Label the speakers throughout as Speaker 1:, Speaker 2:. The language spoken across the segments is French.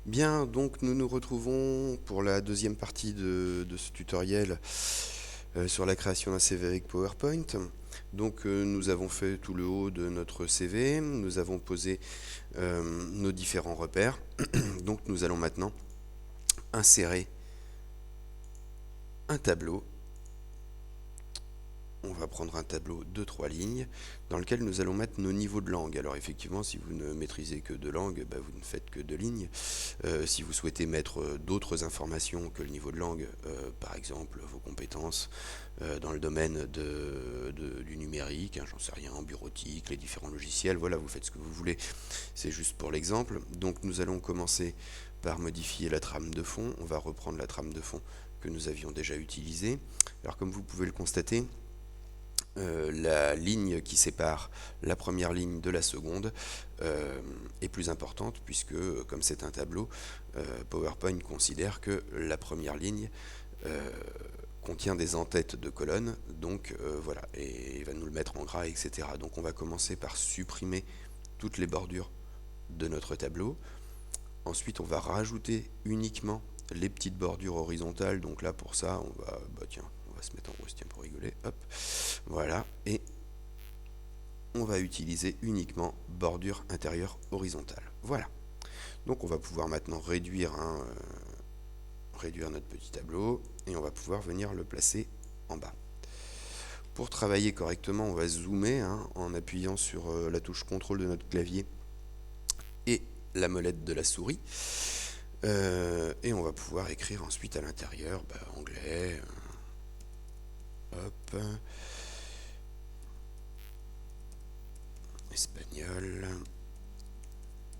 Speaker 1: Bien, donc nous nous retrouvons pour la deuxième partie de ce tutoriel sur la création d'un CV avec PowerPoint. Donc nous avons fait tout le haut de notre CV, nous avons posé nos différents repères. Donc nous allons maintenant insérer un tableau. On va prendre un tableau de 3 lignes dans lequel nous allons mettre nos niveaux de langue. Alors effectivement, si vous ne maîtrisez que 2 langues, vous ne faites que 2 lignes. Si vous souhaitez mettre d'autres informations que le niveau de langue, par exemple vos compétences dans le domaine du numérique, hein, j'en sais rien, en bureautique, les différents logiciels, voilà, vous faites ce que vous voulez. C'est juste pour l'exemple. Donc nous allons commencer par modifier la trame de fond. On va reprendre la trame de fond que nous avions déjà utilisée. Alors comme vous pouvez le constater, la ligne qui sépare la première ligne de la seconde est plus importante puisque, comme c'est un tableau, PowerPoint considère que la première ligne contient des en-têtes de colonnes, donc voilà, et il va nous le mettre en gras, etc. Donc on va commencer par supprimer toutes les bordures de notre tableau. Ensuite, on va rajouter uniquement les petites bordures horizontales. Donc là, pour ça, on va, on va se mettre en rose, tiens, pour rigoler. Hop, voilà. Et on va utiliser uniquement bordure intérieure horizontale. Voilà. Donc on va pouvoir maintenant réduire notre petit tableau et on va pouvoir venir le placer en bas. Pour travailler correctement, on va zoomer en appuyant sur la touche contrôle de notre clavier et la molette de la souris. Et on va pouvoir écrire ensuite à l'intérieur anglais, hop, espagnol,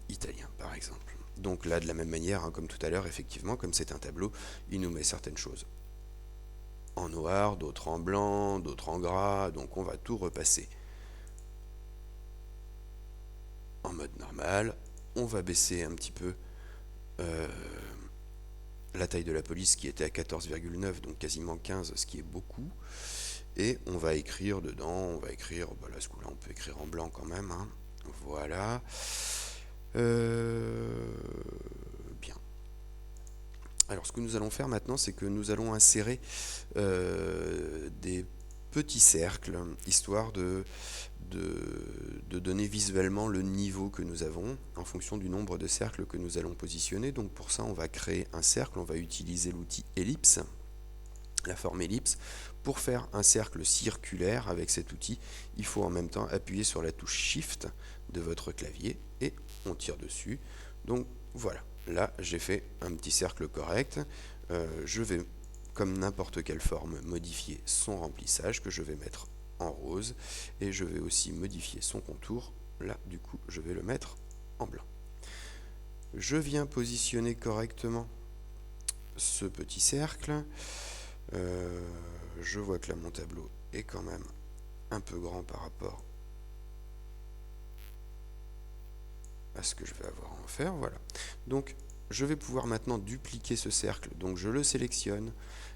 Speaker 1: italien par exemple. Donc là, de la même manière, comme tout à l'heure, effectivement, comme c'est un tableau, il nous met certaines choses en noir, d'autres en blanc, d'autres en gras, donc on va tout repasser en mode normal. On va baisser un petit peu la taille de la police qui était à 14,9, donc quasiment 15, ce qui est beaucoup. Et on va écrire dedans, on va écrire, là ce coup-là on peut écrire en blanc quand même, voilà. Bien. Alors ce que nous allons faire maintenant, c'est que nous allons insérer des petits cercles, histoire de donner visuellement le niveau que nous avons en fonction du nombre de cercles que nous allons positionner. Donc pour ça, on va créer un cercle, on va utiliser l'outil ellipse, la forme ellipse. Pour faire un cercle circulaire avec cet outil, il faut en même temps appuyer sur la touche Shift de votre clavier et on tire dessus. Donc voilà, là j'ai fait un petit cercle correct. Je vais, comme n'importe quelle forme, modifier son remplissage que je vais mettre en rose et je vais aussi modifier son contour. Là du coup je vais le mettre en blanc. Je viens positionner correctement ce petit cercle. Je vois que là mon tableau est quand même un peu grand par rapport à ce que je vais avoir à en faire. Voilà. Donc je vais pouvoir maintenant dupliquer ce cercle. Donc je le sélectionne,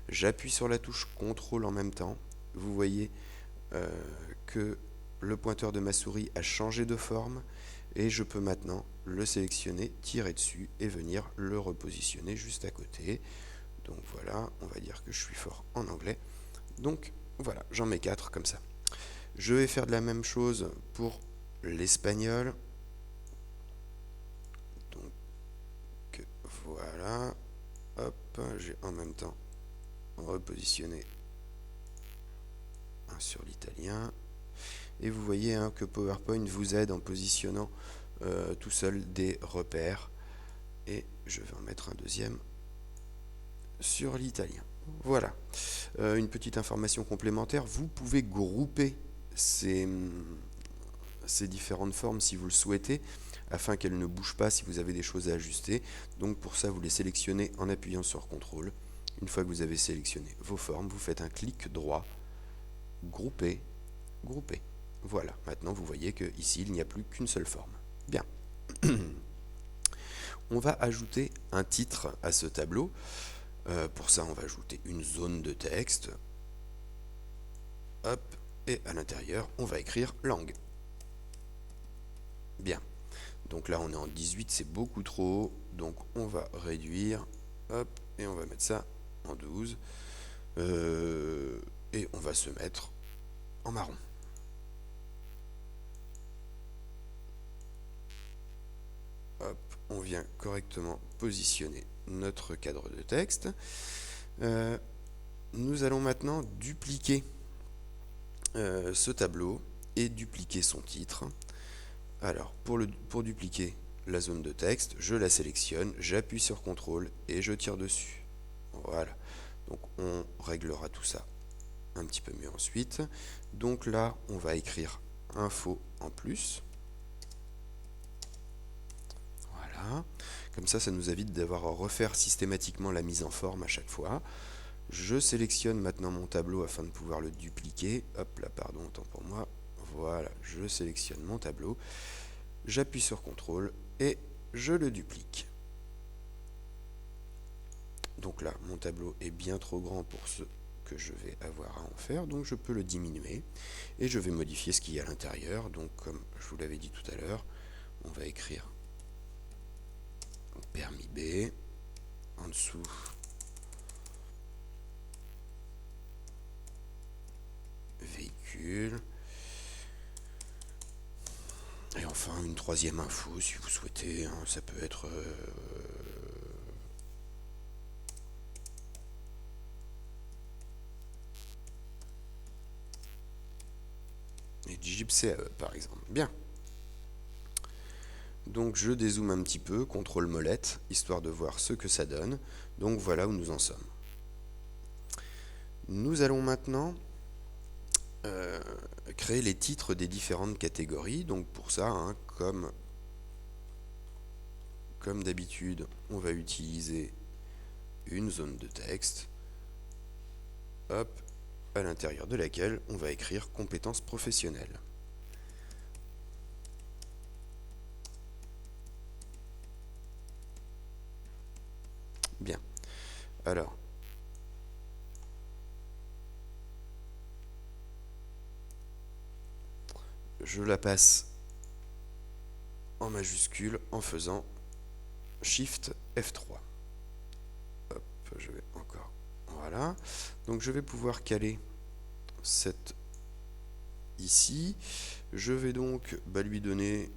Speaker 1: j'appuie sur la touche CTRL en même temps. Vous voyez que le pointeur de ma souris a changé de forme et je peux maintenant le sélectionner, tirer dessus et venir le repositionner juste à côté. Donc voilà, on va dire que je suis fort en anglais. Donc voilà, j'en mets 4 comme ça. Je vais faire de la même chose pour l'espagnol. Donc voilà, hop, j'ai en même temps repositionné un sur l'italien. Et vous voyez que PowerPoint vous aide en positionnant tout seul des repères. Et je vais en mettre un deuxième sur l'italien. Voilà. Une petite information complémentaire, vous pouvez grouper ces différentes formes si vous le souhaitez, afin qu'elles ne bougent pas si vous avez des choses à ajuster. Donc pour ça, vous les sélectionnez en appuyant sur CTRL. Une fois que vous avez sélectionné vos formes, vous faites un clic droit, grouper, grouper. Voilà, maintenant vous voyez que ici il n'y a plus qu'une seule forme. Bien. On va ajouter un titre à ce tableau. Pour ça, on va ajouter une zone de texte. Hop, et à l'intérieur, on va écrire langue. Bien. Donc là on est en 18, c'est beaucoup trop haut, donc on va réduire, hop, et on va mettre ça en 12, et on va se mettre en marron. Hop, on vient correctement positionner notre cadre de texte. Nous allons maintenant dupliquer ce tableau et dupliquer son titre. Alors, pour dupliquer la zone de texte, je la sélectionne, j'appuie sur CTRL et je tire dessus. Voilà. Donc, on réglera tout ça un petit peu mieux ensuite. Donc là, on va écrire info en plus. Voilà. Comme ça nous évite d'avoir à refaire systématiquement la mise en forme à chaque fois. Je sélectionne maintenant mon tableau afin de pouvoir le dupliquer. Hop là, pardon, autant pour moi. Voilà, je sélectionne mon tableau. J'appuie sur CTRL et je le duplique. Donc là, mon tableau est bien trop grand pour ce que je vais avoir à en faire, donc je peux le diminuer et je vais modifier ce qu'il y a à l'intérieur. Donc comme je vous l'avais dit tout à l'heure, on va écrire permis B, en dessous véhicule, et enfin une troisième info si vous souhaitez, hein, ça peut être CAE par exemple. Bien. Donc je dézoome un petit peu, CTRL molette, histoire de voir ce que ça donne. Donc voilà où nous en sommes. Nous allons maintenant créer les titres des différentes catégories. Donc pour ça, hein, comme d'habitude, on va utiliser une zone de texte, hop, à l'intérieur de laquelle on va écrire compétences professionnelles. Bien. Alors, je la passe en majuscule en faisant Shift F3. Hop, je vais encore. Voilà. Donc je vais pouvoir caler cette ici. Je vais donc lui donner.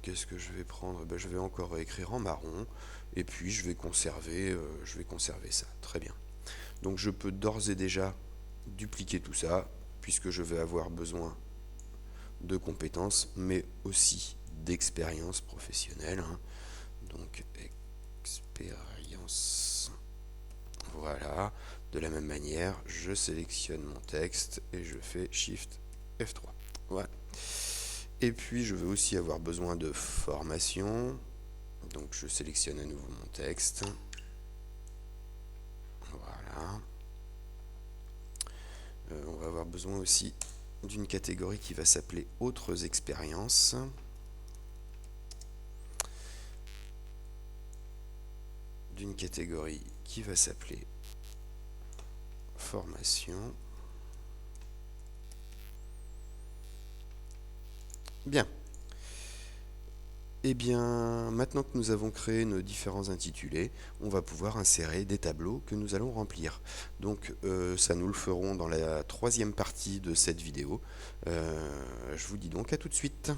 Speaker 1: Qu'est-ce que je vais prendre? Je vais encore écrire en marron. Et puis je vais conserver ça. Très bien. Donc je peux d'ores et déjà dupliquer tout ça, puisque je vais avoir besoin de compétences, mais aussi d'expérience professionnelle. Hein. Donc expérience. Voilà. De la même manière, je sélectionne mon texte et je fais Shift F3. Voilà. Et puis je vais aussi avoir besoin de formation. Donc je sélectionne à nouveau mon texte. Voilà. On va avoir besoin aussi d'une catégorie qui va s'appeler autres expériences. D'une catégorie qui va s'appeler formation. Bien. Et bien, maintenant que nous avons créé nos différents intitulés, on va pouvoir insérer des tableaux que nous allons remplir. Donc ça nous le ferons dans la troisième partie de cette vidéo. Je vous dis donc à tout de suite.